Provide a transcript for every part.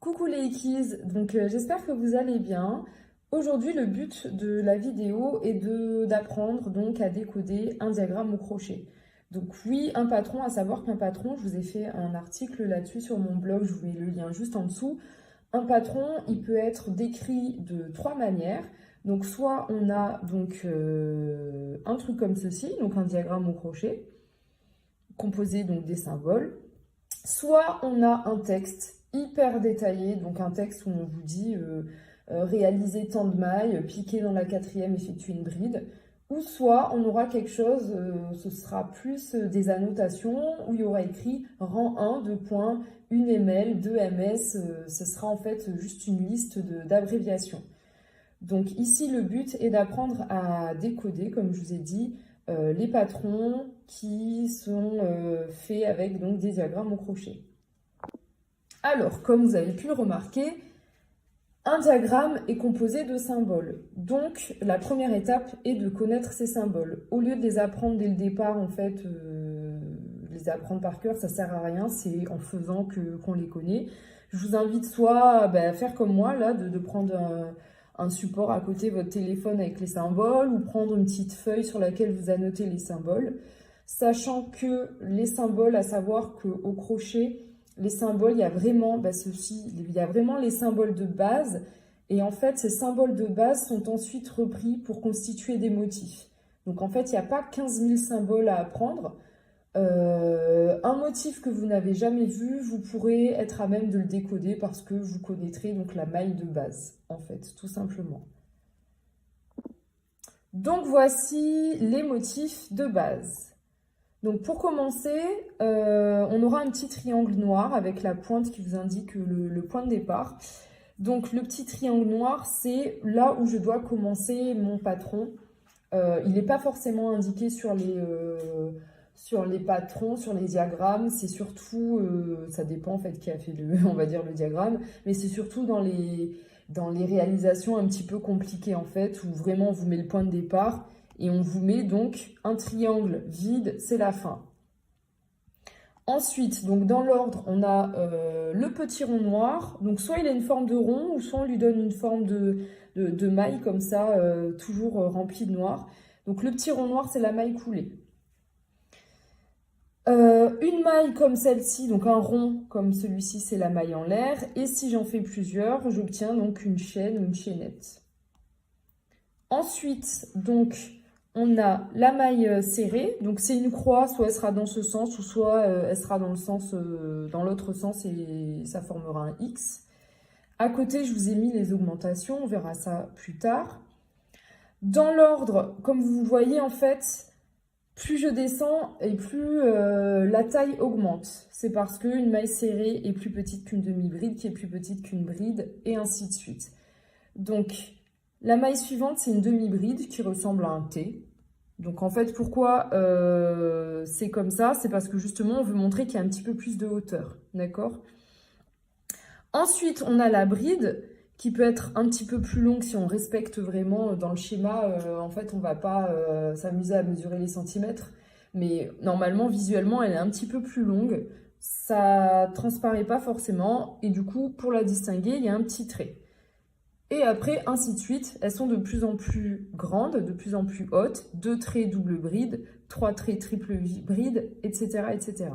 Coucou les Ikis, j'espère que vous allez bien. Aujourd'hui, le but de la vidéo est d'apprendre donc à décoder un diagramme au crochet. Donc oui, un patron, à savoir qu'un patron, je vous ai fait un article là-dessus sur mon blog, je vous mets le lien juste en dessous. Un patron, il peut être décrit de trois manières. Donc soit on a un truc comme ceci, donc un diagramme au crochet, composé donc des symboles. Soit on a un texte hyper détaillé, donc un texte où on vous dit réaliser tant de mailles, piquer dans la quatrième, effectuer une bride. Ou soit on aura quelque chose, ce sera plus des annotations, où il y aura écrit rang 1, 2 points, 1 ml, 2 ms, ce sera en fait juste une liste d'abréviations. Donc ici, le but est d'apprendre à décoder, comme je vous ai dit, les patrons qui sont faits avec donc, des diagrammes au crochet. Alors, comme vous avez pu le remarquer, un diagramme est composé de symboles. Donc, la première étape est de connaître ces symboles. Au lieu de les apprendre dès le départ, en fait, les apprendre par cœur, ça sert à rien, c'est en faisant qu'on les connaît. Je vous invite soit à faire comme moi, là, de prendre un support à côté de votre téléphone avec les symboles ou prendre une petite feuille sur laquelle vous annotez les symboles. Sachant que les symboles, à savoir qu'au crochet, les symboles, il y a vraiment il y a vraiment les symboles de base. Et en fait, ces symboles de base sont ensuite repris pour constituer des motifs. Donc en fait, il n'y a pas 15 000 symboles à apprendre. Un motif que vous n'avez jamais vu, vous pourrez être à même de le décoder parce que vous connaîtrez donc la maille de base, en fait, tout simplement. Donc voici les motifs de base. Donc pour commencer, on aura un petit triangle noir avec la pointe qui vous indique le point de départ. Donc le petit triangle noir, c'est là où je dois commencer mon patron. Il n'est pas forcément indiqué sur les patrons, sur les diagrammes, c'est surtout, ça dépend en fait qui a fait on va dire le diagramme, mais c'est surtout dans les réalisations un petit peu compliquées en fait, où vraiment on vous met le point de départ et on vous met donc un triangle vide, c'est la fin. Ensuite, donc dans l'ordre, on a le petit rond noir, donc soit il a une forme de rond, ou soit on lui donne une forme de maille comme ça, toujours remplie de noir. Donc le petit rond noir, c'est la maille coulée. Une maille comme celle-ci, donc un rond comme celui-ci, c'est la maille en l'air. Et si j'en fais plusieurs, j'obtiens donc une chaîne ou une chaînette. Ensuite, donc, on a la maille serrée. Donc c'est une croix, soit elle sera dans ce sens, ou soit elle sera dans l'autre sens et ça formera un X. À côté, je vous ai mis les augmentations, on verra ça plus tard. Dans l'ordre, comme vous voyez, en fait, plus je descends et plus la taille augmente. C'est parce qu'une maille serrée est plus petite qu'une demi-bride, qui est plus petite qu'une bride, et ainsi de suite. Donc, la maille suivante, c'est une demi-bride qui ressemble à un T. Donc, en fait, pourquoi c'est comme ça? C'est parce que justement, on veut montrer qu'il y a un petit peu plus de hauteur. D'accord? Ensuite, on a la bride qui peut être un petit peu plus longue si on respecte vraiment dans le schéma. En fait, on ne va pas s'amuser à mesurer les centimètres. Mais normalement, visuellement, elle est un petit peu plus longue. Ça ne transparaît pas forcément. Et du coup, pour la distinguer, il y a un petit trait. Et après, ainsi de suite, elles sont de plus en plus grandes, de plus en plus hautes. 2 traits double bride, 3 traits triple bride, etc., etc.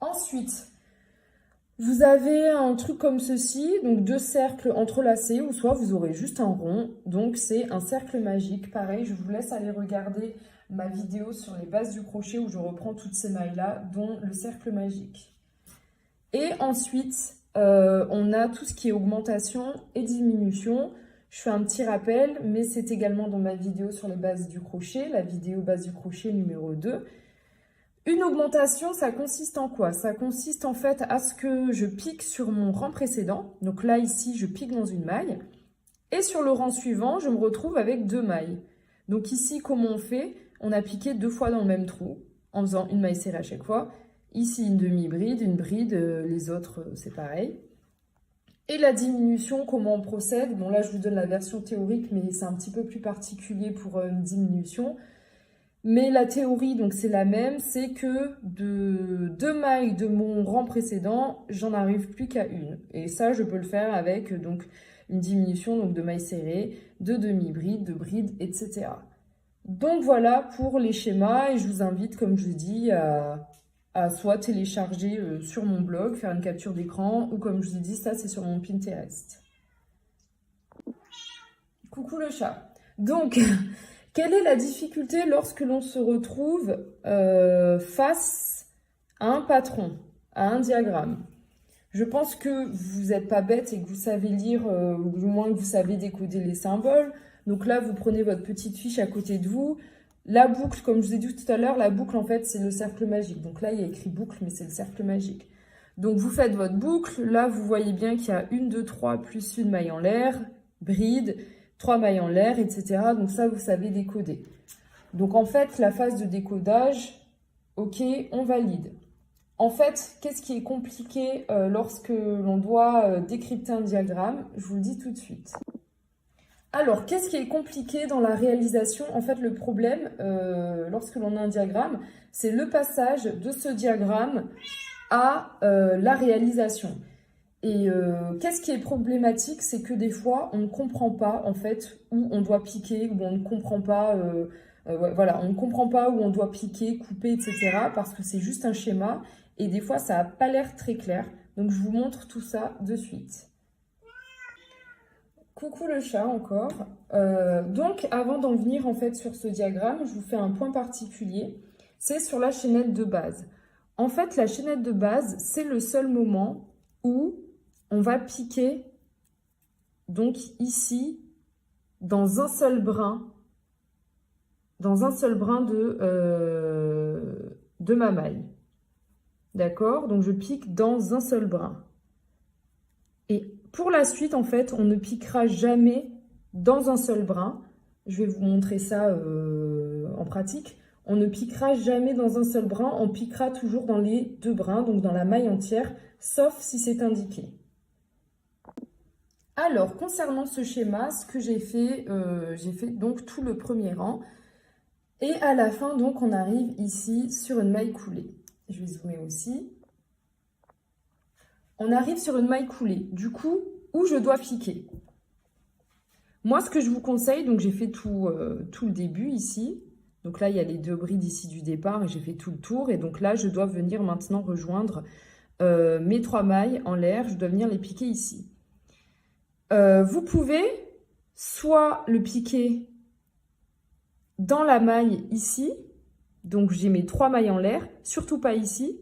Ensuite, vous avez un truc comme ceci, donc 2 cercles entrelacés, ou soit vous aurez juste un rond, donc c'est un cercle magique. Pareil, je vous laisse aller regarder ma vidéo sur les bases du crochet où je reprends toutes ces mailles-là, dont le cercle magique. Et ensuite, on a tout ce qui est augmentation et diminution. Je fais un petit rappel, mais c'est également dans ma vidéo sur les bases du crochet, la vidéo base du crochet numéro 2. Une augmentation, ça consiste en quoi? Ça consiste en fait à ce que je pique sur mon rang précédent. Donc là, ici, je pique dans une maille. Et sur le rang suivant, je me retrouve avec 2 mailles. Donc ici, comment on fait? On a piqué 2 fois dans le même trou, en faisant une maille serrée à chaque fois. Ici, une demi-bride, une bride, les autres, c'est pareil. Et la diminution, comment on procède? Bon, là, je vous donne la version théorique, mais c'est un petit peu plus particulier pour une diminution. Mais la théorie, donc c'est la même, c'est que de 2 mailles de mon rang précédent, j'en arrive plus qu'à une. Et ça, je peux le faire avec donc une diminution donc, de mailles serrées, de demi-brides, de brides, etc. Donc voilà pour les schémas et je vous invite, comme je vous dis, à soit télécharger sur mon blog, faire une capture d'écran ou comme je vous ai dit, ça c'est sur mon Pinterest. Coucou le chat. Donc, quelle est la difficulté lorsque l'on se retrouve face à un patron, à un diagramme? Je pense que vous n'êtes pas bête et que vous savez lire, ou du moins que vous savez décoder les symboles. Donc là, vous prenez votre petite fiche à côté de vous. La boucle, comme je vous ai dit tout à l'heure, la boucle, en fait, c'est le cercle magique. Donc là, il y a écrit boucle, mais c'est le cercle magique. Donc vous faites votre boucle. Là, vous voyez bien qu'il y a 1, 2, 3, plus une maille en l'air, bride, 3 mailles en l'air, etc. Donc ça, vous savez décoder. Donc en fait, la phase de décodage, ok, on valide. En fait, qu'est-ce qui est compliqué lorsque l'on doit décrypter un diagramme? Je vous le dis tout de suite. Alors, qu'est-ce qui est compliqué dans la réalisation? En fait, le problème, lorsque l'on a un diagramme, c'est le passage de ce diagramme à la réalisation. Et qu'est-ce qui est problématique? C'est que des fois, on ne comprend pas, en fait, où on doit piquer, où on ne comprend pas... ouais, voilà, on ne comprend pas où on doit piquer, couper, etc. Parce que c'est juste un schéma. Et des fois, ça n'a pas l'air très clair. Donc, je vous montre tout ça de suite. Coucou le chat encore. Donc, avant d'en venir en fait sur ce diagramme, je vous fais un point particulier. C'est sur la chaînette de base. En fait, la chaînette de base, c'est le seul moment où on va piquer, donc ici, dans un seul brin de ma maille. D'accord? Donc, je pique dans un seul brin. Et pour la suite, en fait, on ne piquera jamais dans un seul brin. Je vais vous montrer ça en pratique. On ne piquera jamais dans un seul brin, on piquera toujours dans les 2 brins, donc dans la maille entière, sauf si c'est indiqué. Alors, concernant ce schéma, ce que j'ai fait donc tout le premier rang. Et à la fin, donc, on arrive ici sur une maille coulée. Je vais zoomer aussi. On arrive sur une maille coulée. Du coup, où je dois piquer? Moi, ce que je vous conseille, donc j'ai fait tout le début ici. Donc là, il y a les 2 brides ici du départ et j'ai fait tout le tour. Et donc là, je dois venir maintenant rejoindre mes 3 mailles en l'air. Je dois venir les piquer ici. Vous pouvez soit le piquer dans la maille ici. Donc j'ai mes 3 mailles en l'air, surtout pas ici.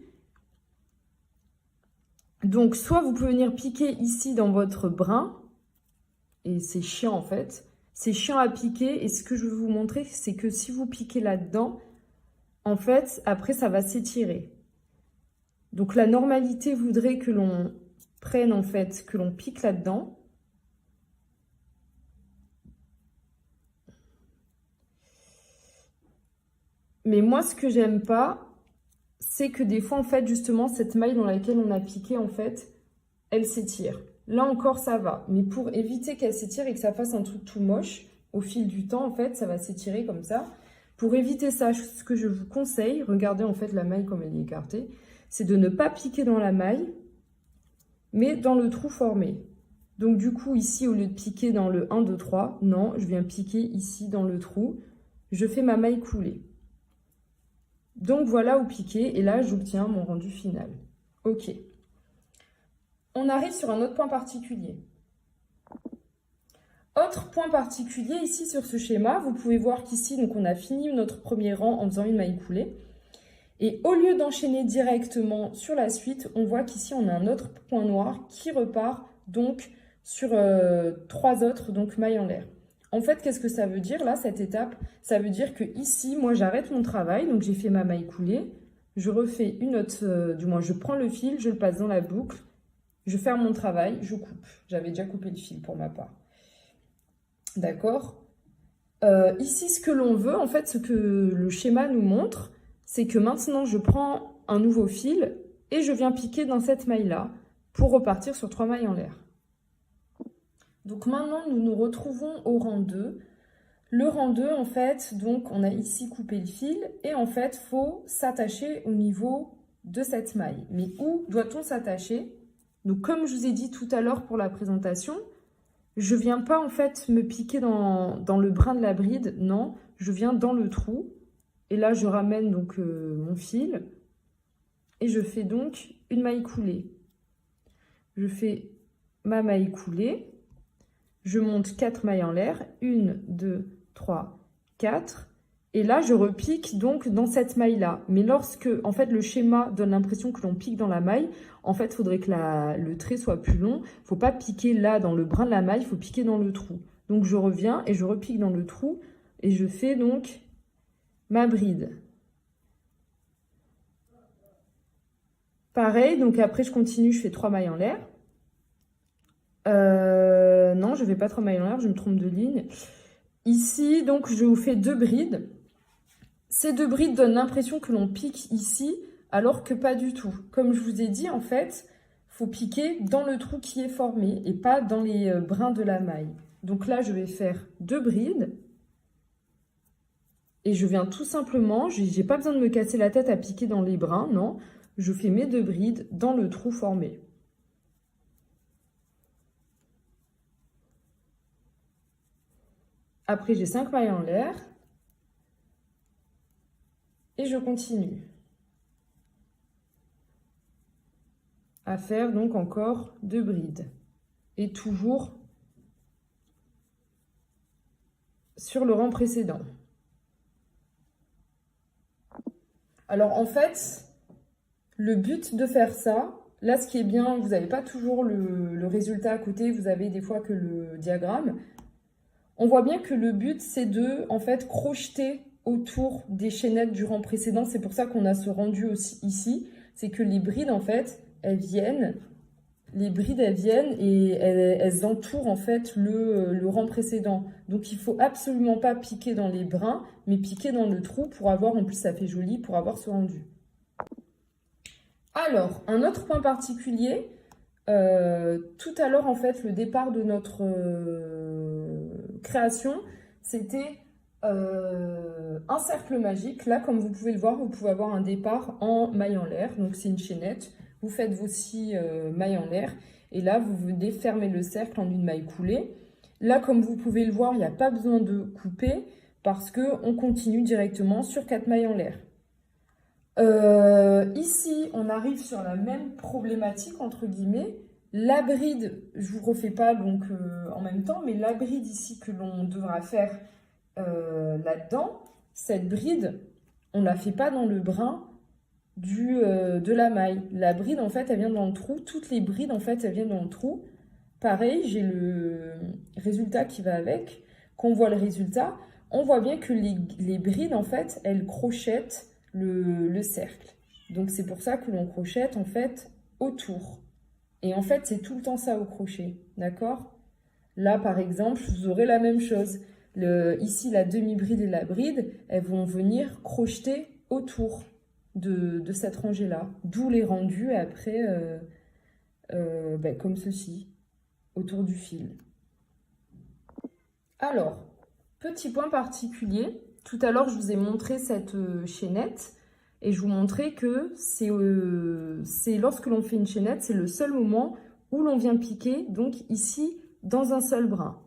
Donc soit vous pouvez venir piquer ici dans votre brin. Et c'est chiant en fait. C'est chiant à piquer. Et ce que je veux vous montrer, c'est que si vous piquez là-dedans, en fait, après, ça va s'étirer. Donc la normalité voudrait que l'on prenne, en fait, que l'on pique là-dedans. Mais moi, ce que j'aime pas, c'est que des fois, en fait, justement, cette maille dans laquelle on a piqué, en fait, elle s'étire. Là encore, ça va. Mais pour éviter qu'elle s'étire et que ça fasse un truc tout moche, au fil du temps, en fait, ça va s'étirer comme ça. Pour éviter ça, ce que je vous conseille, regardez en fait la maille comme elle est écartée, c'est de ne pas piquer dans la maille, mais dans le trou formé. Donc du coup, ici, au lieu de piquer dans le 1, 2, 3, non, je viens piquer ici dans le trou. Je fais ma maille coulée. Donc voilà où piquer, et là, j'obtiens mon rendu final. Ok. On arrive sur un autre point particulier. Autre point particulier ici sur ce schéma, vous pouvez voir qu'ici, donc on a fini notre premier rang en faisant une maille coulée. Et au lieu d'enchaîner directement sur la suite, on voit qu'ici, on a un autre point noir qui repart donc sur 3 autres donc, mailles en l'air. En fait, qu'est-ce que ça veut dire là, cette étape? Ça veut dire que ici, moi, j'arrête mon travail. Donc, j'ai fait ma maille coulée. Je refais une autre, du moins, je prends le fil, je le passe dans la boucle. Je ferme mon travail, je coupe. J'avais déjà coupé le fil pour ma part. D'accord? Ici, ce que l'on veut, en fait, ce que le schéma nous montre, c'est que maintenant, je prends un nouveau fil et je viens piquer dans cette maille-là pour repartir sur 3 mailles en l'air. Donc maintenant, nous nous retrouvons au rang 2. Le rang 2, en fait, donc on a ici coupé le fil et en fait, faut s'attacher au niveau de cette maille. Mais où doit-on s'attacher? Donc comme je vous ai dit tout à l'heure pour la présentation, je viens pas en fait me piquer dans le brin de la bride, non, je viens dans le trou. Et là, je ramène donc mon fil et je fais donc une maille coulée. Je fais ma maille coulée, je monte 4 mailles en l'air, 1, 2, 3, 4. Et là, je repique donc dans cette maille-là. Mais lorsque, en fait, le schéma donne l'impression que l'on pique dans la maille, en fait, il faudrait que le trait soit plus long. Il ne faut pas piquer là dans le brin de la maille, il faut piquer dans le trou. Donc, je reviens et je repique dans le trou et je fais donc ma bride. Pareil, donc après, je continue, je fais 3 mailles en l'air. Non, je ne fais pas 3 mailles en l'air, je me trompe de ligne. Ici, donc, je vous fais 2 brides. Ces 2 brides donnent l'impression que l'on pique ici, alors que pas du tout. Comme je vous ai dit, en fait, il faut piquer dans le trou qui est formé et pas dans les brins de la maille. Donc là, je vais faire 2 brides. Et je viens tout simplement, je n'ai pas besoin de me casser la tête à piquer dans les brins, non. Je fais mes 2 brides dans le trou formé. Après, j'ai 5 mailles en l'air. Et je continue à faire donc encore 2 brides. Et toujours sur le rang précédent. Alors en fait, le but de faire ça, là ce qui est bien, vous n'avez pas toujours le résultat à côté, vous avez des fois que le diagramme. On voit bien que le but c'est de en fait crocheter autour des chaînettes du rang précédent. C'est pour ça qu'on a ce rendu aussi ici. C'est que les brides en fait, elles viennent et elles entourent en fait le rang précédent. Donc il faut absolument pas piquer dans les brins, mais piquer dans le trou pour avoir, en plus ça fait joli, pour avoir ce rendu. Alors, un autre point particulier, tout à l'heure en fait le départ de notre création, c'était un cercle magique. Là, comme vous pouvez le voir, vous pouvez avoir un départ en maille en l'air, donc c'est une chaînette. Vous faites vos 6 mailles en l'air et là, vous venez fermer le cercle en une maille coulée. Là, comme vous pouvez le voir, il n'y a pas besoin de couper parce qu'on continue directement sur 4 mailles en l'air. Ici, on arrive sur la même problématique, entre guillemets. La bride, je ne vous refais pas donc, en même temps, mais la bride ici que l'on devra faire là-dedans, cette bride, on ne la fait pas dans le brin de la maille. La bride, en fait, elle vient dans le trou. Toutes les brides, en fait, elles viennent dans le trou. Pareil, j'ai le résultat qui va avec. Quand on voit le résultat, on voit bien que les brides, en fait, elles crochettent le cercle. Donc, c'est pour ça que l'on crochette, en fait, autour. Et en fait, c'est tout le temps ça au crochet. D'accord? Là, par exemple, vous aurez la même chose. Ici, la demi-bride et la bride, elles vont venir crocheter autour de cette rangée-là. D'où les rendus après, comme ceci, autour du fil. Alors, petit point particulier. Tout à l'heure, je vous ai montré cette chaînette. Et je vous montrais que c'est lorsque l'on fait une chaînette, c'est le seul moment où l'on vient piquer, donc ici, dans un seul brin.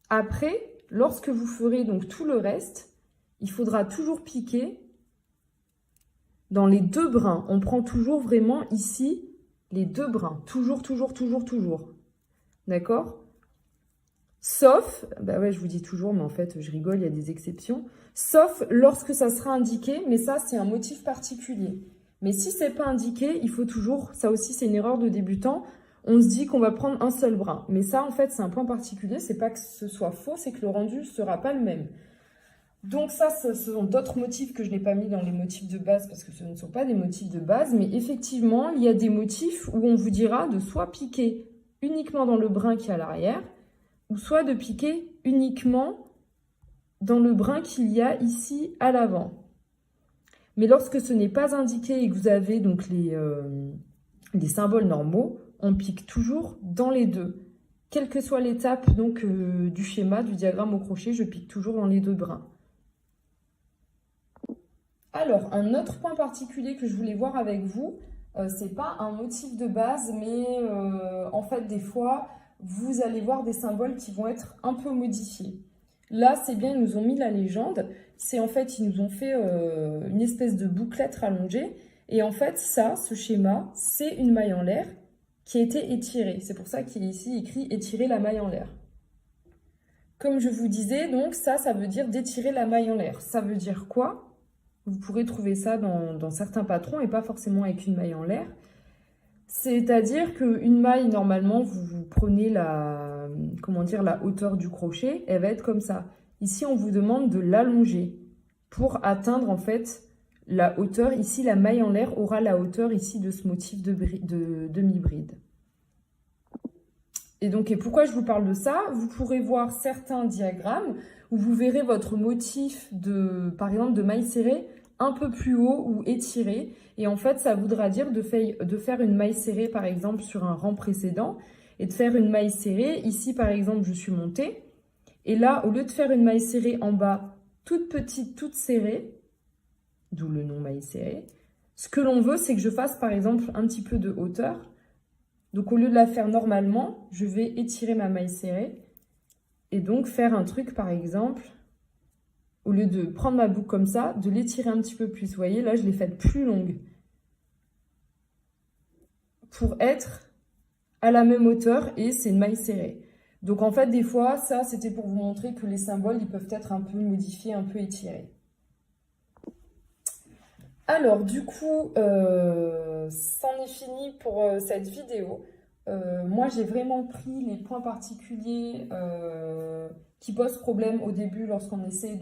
Après, lorsque vous ferez donc tout le reste, il faudra toujours piquer dans les 2 brins. On prend toujours vraiment ici les 2 brins. Toujours, toujours, toujours, toujours. D'accord? Sauf, bah ouais, je vous dis toujours, mais en fait, je rigole, il y a des exceptions. Sauf lorsque ça sera indiqué, mais ça, c'est un motif particulier. Mais si c'est pas indiqué, il faut toujours, ça aussi, c'est une erreur de débutant, on se dit qu'on va prendre un seul brin. Mais ça, en fait, c'est un point particulier, c'est pas que ce soit faux, c'est que le rendu ne sera pas le même. Donc ça, ce sont d'autres motifs que je n'ai pas mis dans les motifs de base, parce que ce ne sont pas des motifs de base, mais effectivement, il y a des motifs où on vous dira de soit piquer uniquement dans le brin qui est à l'arrière, ou soit de piquer uniquement dans le brin qu'il y a ici à l'avant. Mais lorsque ce n'est pas indiqué et que vous avez donc les symboles normaux, on pique toujours dans les 2. quelle que soit l'étape donc du schéma, du diagramme au crochet, je pique toujours dans les deux brins. Alors, un autre point particulier que je voulais voir avec vous, c'est pas un motif de base, mais en fait, des fois, vous allez voir des symboles qui vont être un peu modifiés. Là, c'est bien, ils nous ont mis la légende. C'est en fait, ils nous ont fait une espèce de bouclette rallongée. Et en fait, ça, ce schéma, c'est une maille en l'air qui a été étirée. C'est pour ça qu'il est ici écrit étirer la maille en l'air. Comme je vous disais, donc ça veut dire d'étirer la maille en l'air. Ça veut dire quoi? Vous pourrez trouver ça dans certains patrons et pas forcément avec une maille en l'air. C'est-à-dire qu'une maille, normalement, vous prenez la hauteur du crochet, elle va être comme ça. Ici, on vous demande de l'allonger pour atteindre en fait la hauteur. Ici, la maille en l'air aura la hauteur ici de ce motif de demi-bride. Et donc, pourquoi je vous parle de ça? Vous pourrez voir certains diagrammes où vous verrez votre motif par exemple, de maille serrée un peu plus haut ou étiré. Et en fait, ça voudra dire de faire une maille serrée, par exemple, sur un rang précédent et de faire une maille serrée. Ici, par exemple, je suis montée. Et là, au lieu de faire une maille serrée en bas, toute petite, toute serrée, d'où le nom maille serrée, ce que l'on veut, c'est que je fasse, par exemple, un petit peu de hauteur. Donc, au lieu de la faire normalement, je vais étirer ma maille serrée et donc faire un truc, par exemple, au lieu de prendre ma boucle comme ça, de l'étirer un petit peu plus. Vous voyez, là, je l'ai faite plus longue pour être à la même hauteur et c'est une maille serrée. Donc, en fait, des fois, ça, c'était pour vous montrer que les symboles, ils peuvent être un peu modifiés, un peu étirés. Alors, du coup, c'en est fini pour cette vidéo. Moi, j'ai vraiment pris les points particuliers qui posent problème au début lorsqu'on essaie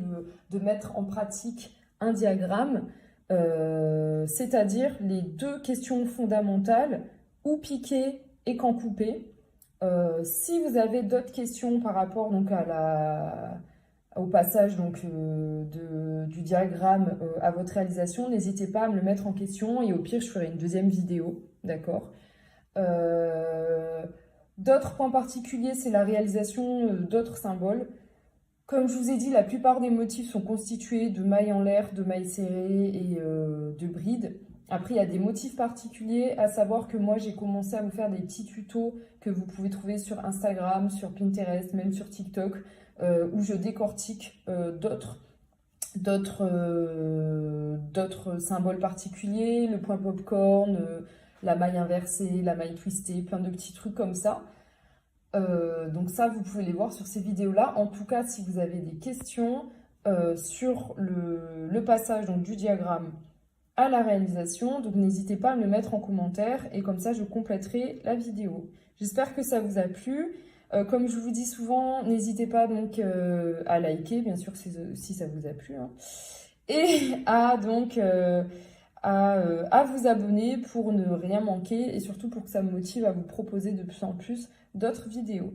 de mettre en pratique un diagramme, c'est-à-dire les deux questions fondamentales, où piquer et quand couper. Si vous avez d'autres questions par rapport donc, au passage donc, du diagramme à votre réalisation, n'hésitez pas à me le mettre en question et au pire, je ferai une deuxième vidéo, d'accord? D'autres points particuliers, c'est la réalisation d'autres symboles. Comme je vous ai dit, la plupart des motifs sont constitués de mailles en l'air, de mailles serrées et de brides. Après, il y a des motifs particuliers, à savoir que moi, j'ai commencé à vous faire des petits tutos que vous pouvez trouver sur Instagram, sur Pinterest, même sur TikTok, où je décortique d'autres symboles particuliers, le point popcorn, la maille inversée, la maille twistée, plein de petits trucs comme ça. Donc ça, vous pouvez les voir sur ces vidéos-là. En tout cas, si vous avez des questions sur le passage donc, du diagramme à la réalisation, donc n'hésitez pas à me le mettre en commentaire et comme ça, je compléterai la vidéo. J'espère que ça vous a plu. Comme je vous dis souvent, n'hésitez pas donc à liker, bien sûr, si ça vous a plu, hein, et à donc à vous abonner pour ne rien manquer et surtout pour que ça me motive à vous proposer de plus en plus d'autres vidéos.